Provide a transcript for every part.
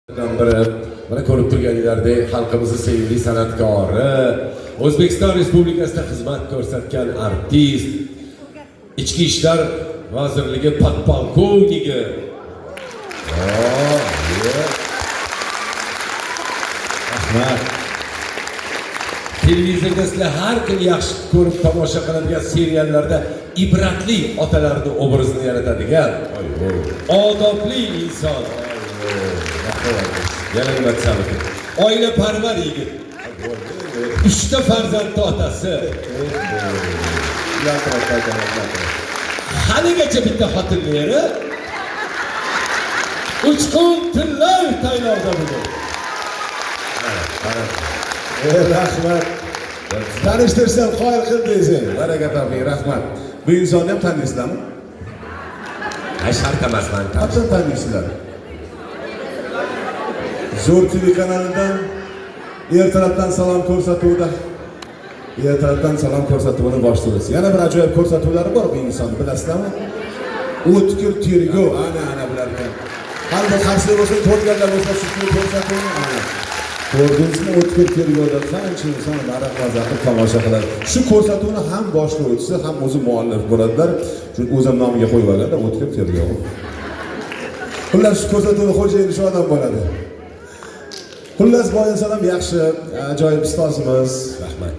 Biri, mana ko'rib turganinglardek xalqimizning sevimli san'atkori, O'zbekiston Respublikasida xizmat ko'rsatgan artist, Ichki ishlar vazirligi podpolkovniki. Rahmat. Televizorda sizlar har kun yaxshi ko'rib tomosha qiladigan seriallarda ibratli otalarning obrazini yaratadigan odobli inson. Yana nima desam ekan? Oilaparvar yigit. 3 ta farzandli otasi. Haligacha bitta xotinlari uchqun tillar tayyorda bugun. Rahmat. Tanishtirsam qoyil qildingiz. Baraka toping, rahmat. Bu insonni ham taniysizlarmi? Shart emasman. Qachon taniysizlar? Zo'r TV kanalidan ertalabdan salom ko'rsatuvida. Ertalabdan salom ko'rsatuvini boshlaymiz. Yana bir ajoyib ko'rsatuvlari bor bu insonni, bilasizlarmi? O'tkir tergov, ana bularga. Qalbi qarshilik bo'lsa, ko'rganlar bo'lsa, shu ko'rsatuvni ko'rdingizmi? O'tkir tergovda qancha inson maraqaza qilib tomosha qiladi. Shu ko'rsatuvni ham boshlovchisi, ham o'zi muallif bo'ladilar. Chunki o'zim nomiga qo'yib olganlar, o'tkir tergov. Xullas, shu ko'rsatuvni xo'jayini shu odam bo'ladi. Xullas, bu inson ham yaxshi, ajoyib ustozimiz. Rahmat.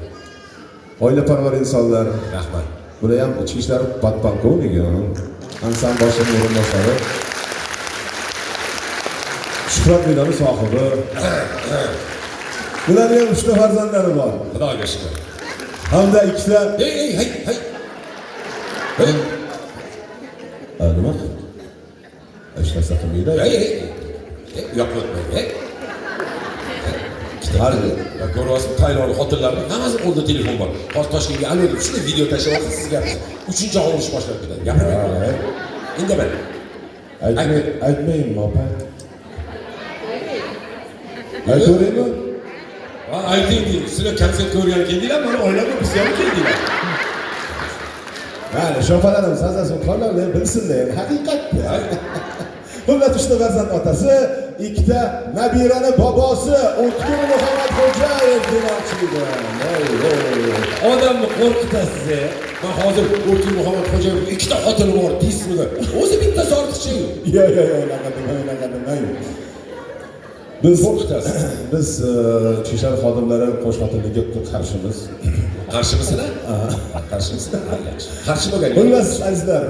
Oilaparvar insonlar. Rahmat. Bular ham ichki ishlar podpolkovniki, ansambl boshlig'i o'rinbosari. Shuhrat medali sohibi. Bularning ham 3 ta farzandlari bor. Xudoga shukr. Hamda 2 ta. Hey. Nima? Ishlasa qilmaydi. Yo'qotmang. Ko'ryapsiz, tayyorli xotinlarning hammasi qo'lida telefon bor. Hozir Toshkentga alaylik, shunday video tashlayapsiz sizga. 3-chi jahon urushi boshlab ketadi. Gapirmang. Indamang. Aytmayman, opa. Aytavering. Ayting, sizlar konsert ko'rgan keldinglar, mana oilami biz ham keldinglar. Mana shopalarimiz azasin qolganlar bilsinlar, haqiqatni. Xullas, 3 ta farzand otasi, 2 ta nabirani bobosi O'tkir Muhammadxo'jayev demoqchiydi. Odamni qo'rqitasiz. Men hozir O'tkir Muhammadxo'jayev 2 ta xotini bor deysizmi? O'zi bittasi ortiqcha-ku. Yo'q, unaqa demang. Biz ichki ishlar xodimlari qo'shxotinlikka qarshimiz. Qarshimisizlar? Qarshimisizlar? Qarshi bo'lgan. Xullas, azizlar,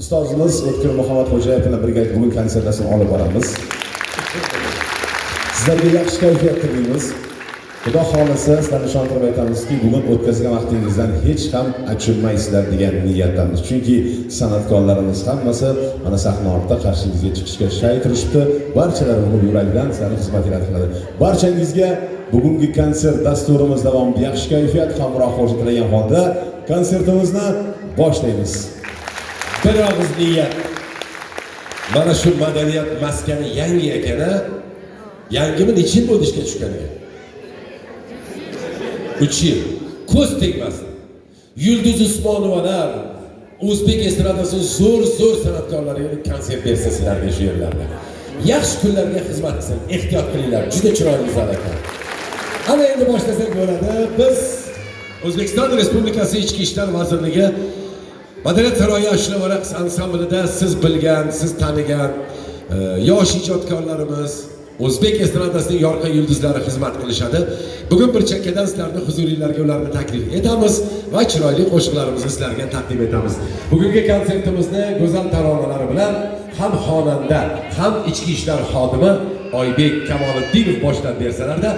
ustozimiz O'tkir Muhammadxo'jayev bilan birga bugun konsertasini olib boramiz. Sizlarga yaxshi kayfiyat tilaymiz. Xudo xolisa sizlarni ishontirib aytamizki, bugun o'tkazgan vaqtingizdan hech ham achinmaysizlar degan niyatdamiz. Chunki san'atkorlarimiz hammasi mana sahna ortida qarshingizga chiqishga shay turishibdi. Barchalari buni yurakdan sizlarga xizmat qiladi. Barchangizga bugungi konsert dasturimiz davomida yaxshi kayfiyat, hamrohlik tilagan holda konsertimizni boshlaymiz. Bir og'iz niyat. Mana shu madaniyat maskani yangi ekana, yangimi necha yil bo'ldi ishga tushganiga? 3 yil. Ko'z tegmasin. Yulduz Usmonovalar, o'zbek estradasining zo'r san'atkorlariga konsert bersa sizlarga shu yerlarda. Yaxshi kunlarga xizmat qilsin, ehtiyot qilinglar. Juda chiroyli zal ekan. Ana endi boshlasak bo'ladi. Biz O'zbekiston Respublikasi Ichki ishlar vazirligi Madaniyat saroyi ashula va raqs ansamblida siz bilgan, siz tanigan yosh ijodkorlarimiz, o'zbek estradasining yorqin yulduzlari xizmat qilishadi. Bugun bir chekkadan sizlarning huzuringizga ularni taklif etamiz va chiroyli qo'shiqlarimizni sizlarga taqdim etamiz. Bugungi konsertimizni go'zal taronalari bilan ham xonanda, ham ichki ishlar xodimi Oybek Kamoliddinov boshlab bersalarda